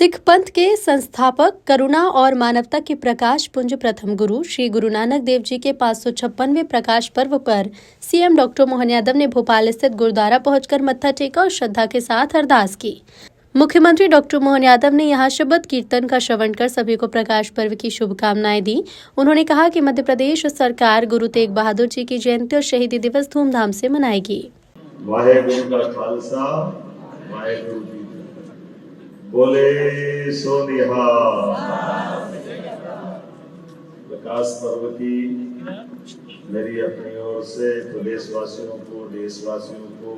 सिख पंथ के संस्थापक, करुणा और मानवता के प्रकाश पुंज प्रथम गुरु श्री गुरु नानक देव जी के 556वें प्रकाश पर्व पर सीएम डॉक्टर मोहन यादव ने भोपाल स्थित गुरुद्वारा पहुंचकर मत्था टेका और श्रद्धा के साथ अरदास की। मुख्यमंत्री डॉक्टर मोहन यादव ने यहां शबद कीर्तन का श्रवण कर सभी को प्रकाश पर्व की शुभकामनाएं दी। उन्होंने कहा कि मध्य प्रदेश सरकार गुरु तेग बहादुर जी की जयंती और शहीदी दिवस धूमधाम से मनाएगी। वाहेगुरु का खालसा वाहेगुरु जी बोले सो निहाल। प्रकाश पर्व की मेरी अपनी ओर से प्रदेशवासियों को, देशवासियों को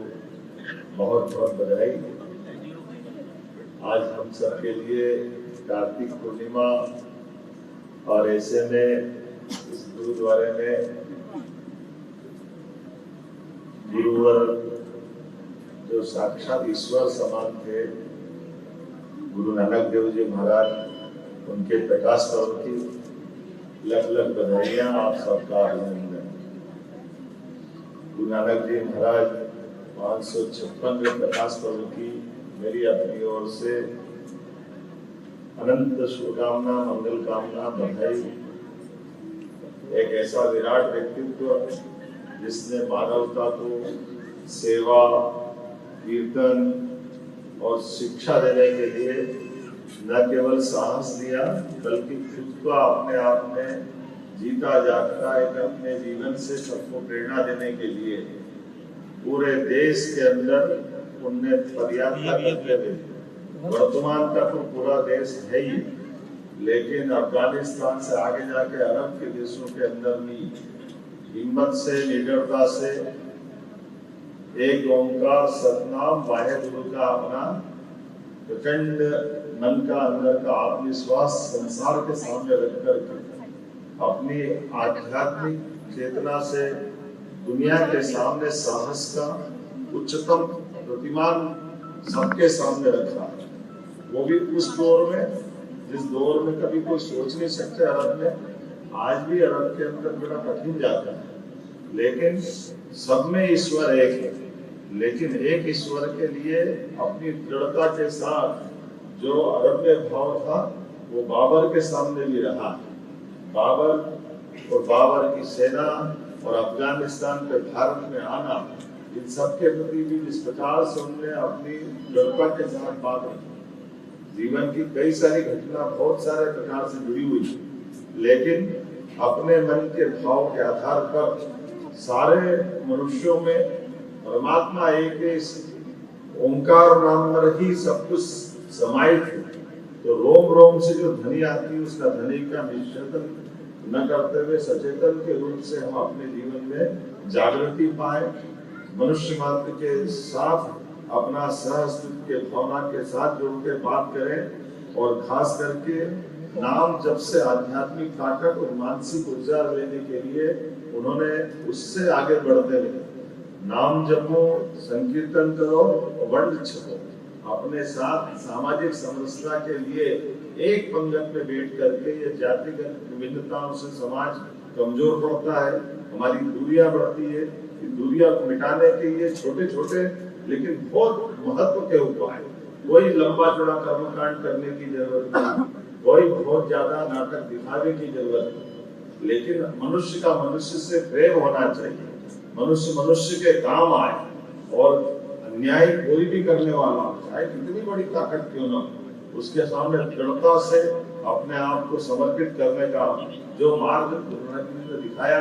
बहुत बहुत बधाई। आज हम सबके लिए कार्तिक पूर्णिमा और ऐसे में इस गुरुद्वारे में गुरुवर जो साक्षात ईश्वर समान थे, गुरु नानक देव जी महाराज, उनके प्रकाश पर्व की लख लख बधाइयां, आप सबका अभिनंदन। गुरु नानक जी महाराज 556वें प्रकाश पर्व की मेरी अपनी ओर से अनंत शुभकामना, मंगल कामना, बधाई। एक ऐसा विराट व्यक्तित्व जिसने मानवता को सेवा, कीर्तन और शिक्षा देने के लिए न केवल साहस दिया, बल्कि खुद को अपने आप में जीता जागता एक अपने जीवन से सबको प्रेरणा देने के लिए पूरे देश के अंदर उनने पदयात्रा करते हुए, वर्तमान का तो पूरा देश है ही, लेकिन अफगानिस्तान से आगे जाके अरब के देशों के अंदर भी हिम्मत से, निडरता से एक ओंकार सतनाम वाहेगुरु का अपना प्रचंड मन का अंदर का आत्मविश्वास संसार के सामने रख कर अपनी आध्यात्मिक चेतना से दुनिया के सामने साहस का उच्चतम प्रतिमान सबके सामने रखा। वो भी उस दौर में जिस दौर में कभी कोई सोच नहीं सकते अरब में। आज भी अरब के अंदर बड़ा कठिन जाता है, लेकिन सब में ईश्वर एक है। लेकिन एक ईश्वर के लिए अपनी दृढ़ता के साथ जो अरब में भाव था, वो बाबर के सामने भी रहा। बाबर और बाबर की सेना और अफगानिस्तान पे भारत में आना, इन सब के प्रति भी जिस प्रकार से उन्होंने अपनी दृढ़ता के साथ बात रखी। जीवन की कई सारी घटना बहुत सारे प्रकार से जुड़ी हुई, लेकिन अपने मन के भाव के आधार पर सारे मनुष्यों में परमात्मा एक है, ओंकार नाम में ही सब कुछ समाहित है। तो रोम रोम से जो ध्वनि आती है, उसका ध्वनि का निषेधन न करते हुए सचेतन के रूप से हम अपने जीवन में जागृति पाए, मनुष्य मात्र के साथ अपना सहअस्तित्व के भावना के साथ जुड़ के बात करें, और खास करके नाम जब से आध्यात्मिक ताकत और मानसिक ऊर्जा लेने के लिए उन्होंने उससे आगे बढ़ते रहे। नाम जपो, संकीर्तन करो, वर्ण छपो। अपने साथ सामाजिक समरसता के लिए एक पंगत में बैठ करके ये जातिगत विभिन्नताओं से समाज कमजोर पड़ता है, हमारी दूरियां बढ़ती है। दूरियां को मिटाने के लिए छोटे छोटे लेकिन बहुत महत्व के उपाय, कोई लंबा चौड़ा कर्मकांड करने की जरूरत नहीं, कोई बहुत ज्यादा नाटक दिखावे की जरूरत नहीं, लेकिन मनुष्य का मनुष्य से प्रेम होना चाहिए। मनुष्य मनुष्य के काम आए, और अन्याय कोई भी करने वाला चाहे कितनी बड़ी ताकत क्यों न, उसके सामने दृढ़ता से अपने आप को समर्पित करने का जो मार्ग ने दिखाया,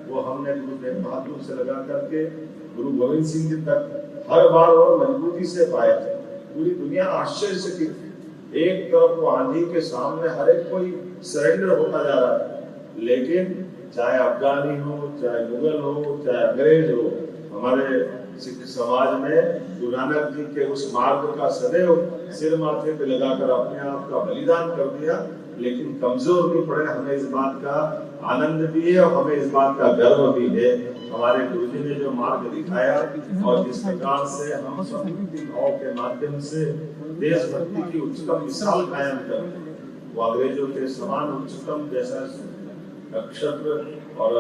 वो हमने गुरु तेग बहादुर से लगा करके गुरु गोविंद सिंह जी तक हर बार और मजबूती से पाए थे। पूरी दुनिया आश्चर्य से थी। एक तरफ वो आंधी के सामने हर एक कोई सरेंडर होता जा रहा है, लेकिन चाहे अफगानी हो, चाहे मुगल हो, चाहे अंग्रेज हो, हमारे सिख समाज में गुरु नानक जी के उस मार्ग का सदैव सिर माथे पे लगाकर अपने आप का बलिदान कर दिया, लेकिन कमजोर नहीं पड़े। हमें इस बात का आनंद भी है और हमें इस बात का गर्व भी है, हमारे गुरु जी ने जो मार्ग दिखाया और जिस प्रकार से हम भक्ति भाव के माध्यम से देशभक्ति की उच्चतम मिसाल कायम कर, वो अंग्रेजों के समान उच्चतम जैसा नक्षत्र और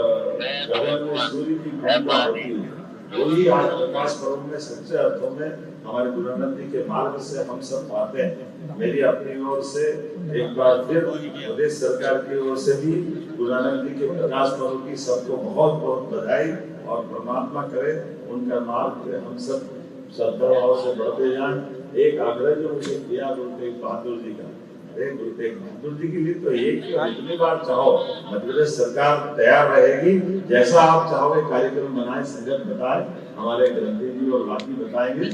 गगन में सूर्य की भूमिका होती है, वही आज प्रकाश पर्व में सच्चे अर्थों में हमारे गुरु नानक जी के मार्ग से हम सब पाते हैं। मेरी अपनी ओर से एक बार फिर प्रदेश सरकार की ओर से भी गुरु नानक जी के प्रकाश पर्व की सबको बहुत बहुत बधाई और परमात्मा करे उनका मार्ग हम सब श्रद्धाभाव से बढ़ते जाएं। एक आग्रह जो मुझे किया गुरु तेग बहादुर जी का, गुरु तेग बहादुर जी के लिए तो एक जितनी बार चाहो मध्य प्रदेश सरकार तैयार रहेगी, जैसा आप चाहोगे कार्यक्रम बनाए, संगत बताए, हमारे ग्रंथी जी और बाकी बताएंगे।